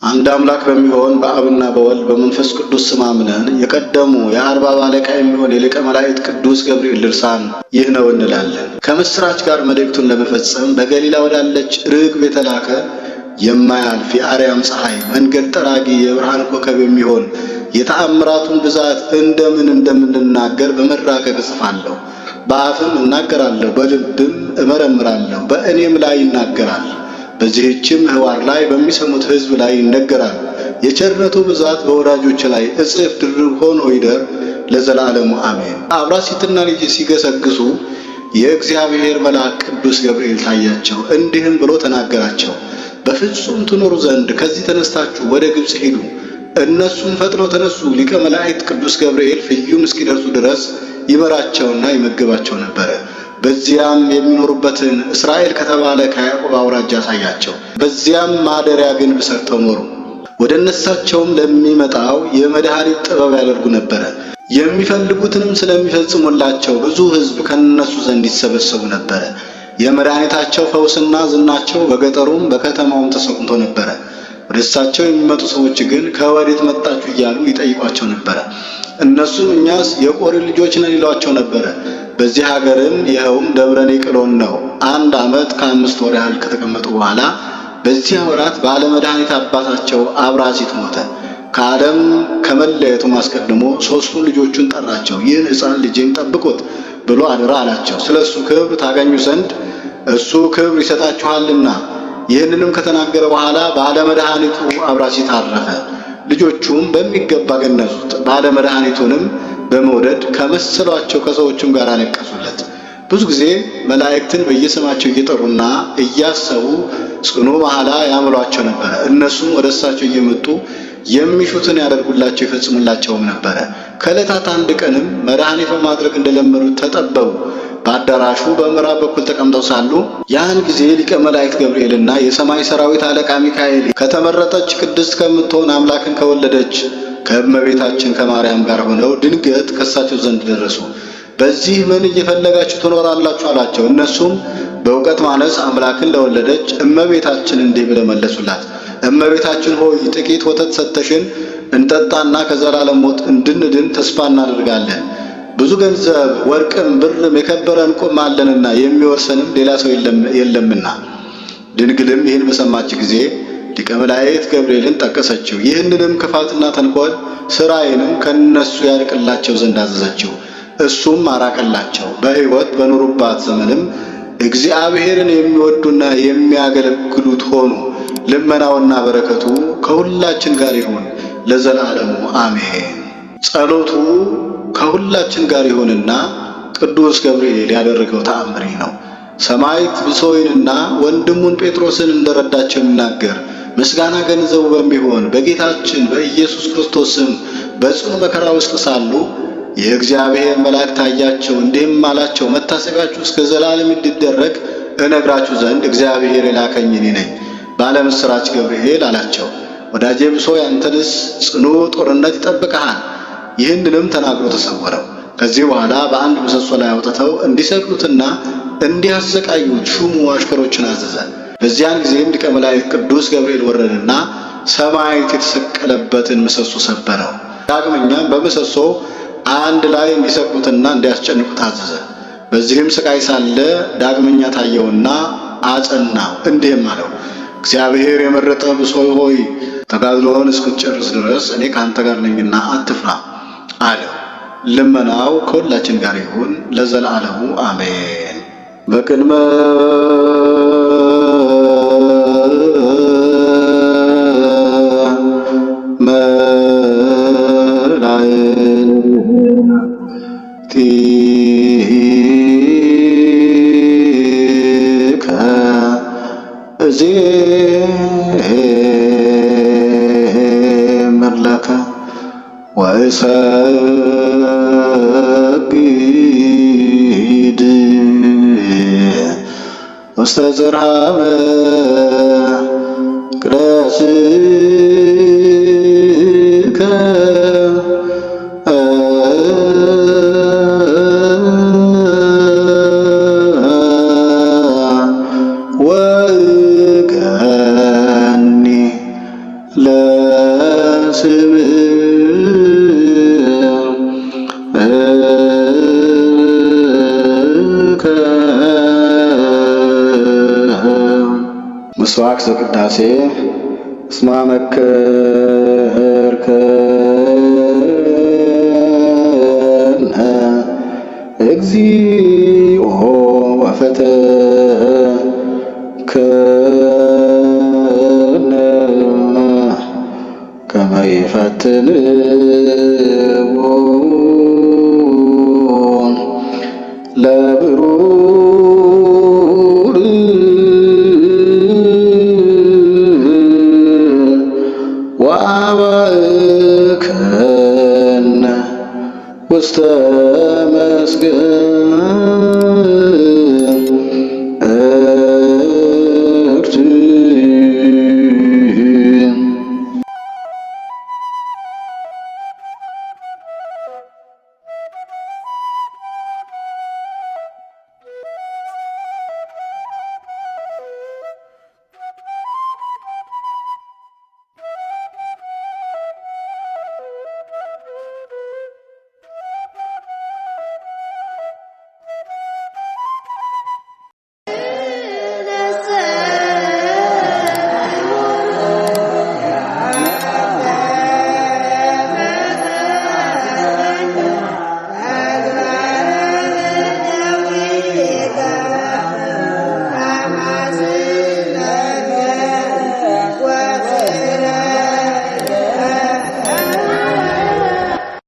አንድ አምላክ በሚሆን በአብና በወልድ በመንፈስ ቅዱስ ስም አምነን የቀደሙ የአርባብ አለቃ የሚሆን የሊቀ መላእክት ቅዱስ ገብርኤል ድርሳን ይህ ነው እንላለን። ከምስራች ጋር መልእክቱን ለመፈጸም በገሊላ ወዳለች ርግብ የተላከ የማያልፍ የአርያም ፀሐይ መንገድ ጠራጊ የብርሃን ኮከብ የሚሆን የተአምራቱን ብዛት እንደምን እንደምንናገር በመራቀቅ እጽፋለሁ። በአፍም እናገራለሁ፣ በልብም እመረምራለሁ፣ በእኔም ላይ ይናገራል። በዚህችም ምህዋር ላይ በሚሰሙት ሕዝብ ላይ ይነገራል። የቸርነቱ ብዛት በወዳጆች ላይ እጽፍ ድርብ ሆኖ ይደር ለዘላለሙ አሜን። አብራሲትና ልጅ ሲገሰግሱ የእግዚአብሔር መልአክ ቅዱስ ገብርኤል ታያቸው፣ እንዲህም ብሎ ተናገራቸው። በፍጹም ትኖሩ ዘንድ ከዚህ ተነስታችሁ ወደ ግብፅ ሂዱ። እነሱም ፈጥነው ተነሱ። ሊቀ መላእክት ቅዱስ ገብርኤል ፍዩም እስኪደርሱ ድረስ ይመራቸውና ይመግባቸው ነበረ። በዚያም የሚኖሩበትን እስራኤል ከተባለ ከያዕቆብ አውራጃ አሳያቸው። በዚያም ማደሪያ ግንብ ሰርተው ኖሩ። ወደ እነሳቸውም ለሚመጣው የመድኃኒት ጥበብ ያደርጉ ነበረ። የሚፈልጉትንም ስለሚፈጽሙላቸው ብዙ ሕዝብ ከነሱ ዘንድ ይሰበሰቡ ነበረ። የመድኃኒታቸው ፈውስና ዝናቸው በገጠሩም በከተማውም ተሰምቶ ነበረ። ወደ እሳቸው የሚመጡ ሰዎች ግን ከወዴት መጣችሁ እያሉ ይጠይቋቸው ነበረ። እነሱም እኛስ የቆሬ ልጆች ነን ይሏቸው ነበረ። በዚህ ሀገርም ይኸውም ደብረ ኒቅሎን ነው። 1 ዓመት ከ5 ወር ያህል ከተቀመጡ በኋላ በዚህ ወራት ባለመድኃኒት አባታቸው አብራሲት ሞተ። ከዓለም ከመለየቱም አስቀድሞ 3ቱን ልጆቹን ጠራቸው። ይህን ሕፃን ልጄን ጠብቁት ብሎ አደራ አላቸው። ስለ እሱ ክብር ታገኙ ዘንድ እሱ ክብር ይሰጣችኋልና። ይህንንም ከተናገረ በኋላ ባለመድኃኒቱ አብራሲት አረፈ። ልጆቹም በሚገባ ገነዙት። ባለመድኃኒቱንም በመውደድ ከመሰሏቸው ከሰዎቹም ጋር አለቀሱለት። ብዙ ጊዜ መላእክትን በየስማቸው እየጠሩና እያሰቡ ጽኑ መሐላ ያምሏቸው ነበረ። እነሱም ወደ እሳቸው እየመጡ የሚሹትን ያደርጉላቸው ይፈጽሙላቸውም ነበረ። ከዕለታት አንድ ቀንም መድኃኒት በማድረግ እንደለመዱት ተጠበቡ። በአዳራሹ በምዕራብ በኩል ተቀምጠው ሳሉ ያን ጊዜ ሊቀ መላእክት ገብርኤልና የሰማይ ሰራዊት አለቃ ሚካኤል ከተመረጠች ቅድስት ከምትሆን አምላክን ከወለደች ከእመቤታችን ከማርያም ጋር ሆነው ድንገት ከእሳቸው ዘንድ ደረሱ። በዚህ ምን እየፈለጋችሁ ትኖራላችሁ አላቸው። እነሱም በእውቀት ማነስ አምላክን ለወለደች እመቤታችን እንዲህ ብለው መለሱላት። እመቤታችን ሆይ ጥቂት ወተት ሰጥተሽን እንጠጣና ከዘላለም ሞት እንድንድን ተስፋ እናደርጋለን። ብዙ ገንዘብ ወርቅም ብርም የከበረ ዕንቁም አለንና የሚወርሰንም ሌላ ሰው የለምና። ድንግልም ይህን በሰማች ጊዜ ሊቀ መላእክት ገብርኤልን ጠቀሰችው። ይህንንም ክፋትና ተንኮል ሥራዬንም ከነሱ ያርቅላቸው ዘንድ አዘዘችው። እሱም አራቀላቸው። በሕይወት በኖሩባት ዘመንም እግዚአብሔርን የሚወዱና የሚያገለግሉት ሆኑ። ልመናውና በረከቱ ከሁላችን ጋር ይሁን ለዘላለሙ አሜን። ጸሎቱ ከሁላችን ጋር ይሁንና ቅዱስ ገብርኤል ያደረገው ተአምር ነው። ሰማዕት ብሶይንና ወንድሙን ጴጥሮስን እንደረዳቸው የሚናገር ምስጋና ገንዘቡ በሚሆን በጌታችን በኢየሱስ ክርስቶስ ስም በጽኑ መከራ ውስጥ ሳሉ የእግዚአብሔር መልአክ ታያቸው፣ እንዲህም አላቸው፣ መታሰቢያችሁ እስከ ዘላለም እንዲደረግ እነግራችሁ ዘንድ እግዚአብሔር የላከኝ እኔ ነኝ። ባለምስራች ገብርኤል አላቸው፣ ወዳጄ ብሶይ አንተንስ ጽኑ ጦርነት ይጠብቅሃል። ይህንንም ተናግሮ ተሰወረው። ከዚህ በኋላ በአንድ ምሰሶ ላይ አውጥተው እንዲሰቅሉትና እንዲያሰቃዩት ሹሙ አሽከሮችን አዘዘ። በዚያን ጊዜም ሊቀ መላእክት ቅዱስ ገብርኤል ወረደና ሰማዕት የተሰቀለበትን ምሰሶ ሰበረው። ዳግመኛም በምሰሶ አንድ ላይ እንዲሰቅሉትና እንዲያስጨንቁት አዘዘ። በዚህም ስቃይ ሳለ ዳግመኛ ታየውና አጸናው፣ እንዲህም አለው፣ እግዚአብሔር የመረጠ ብሶይ ሆይ ተጋድሎህን እስክትጨርስ ድረስ እኔ ከአንተ ጋር ነኝና አትፍራ አለው። ልመናው ከሁላችን ጋር ይሁን ለዘላለሙ አሜን። በቅድመ መላከ ወሰግድ ውስተ ዘርሃ ቅደስከ ምስዋክ ዘቅዳሴ እስማ መከርከነ እግዚኦ ወፈተከነ ከመ ይፈትንዎ ለብሩር ወአባእከነ ውስተ መስገን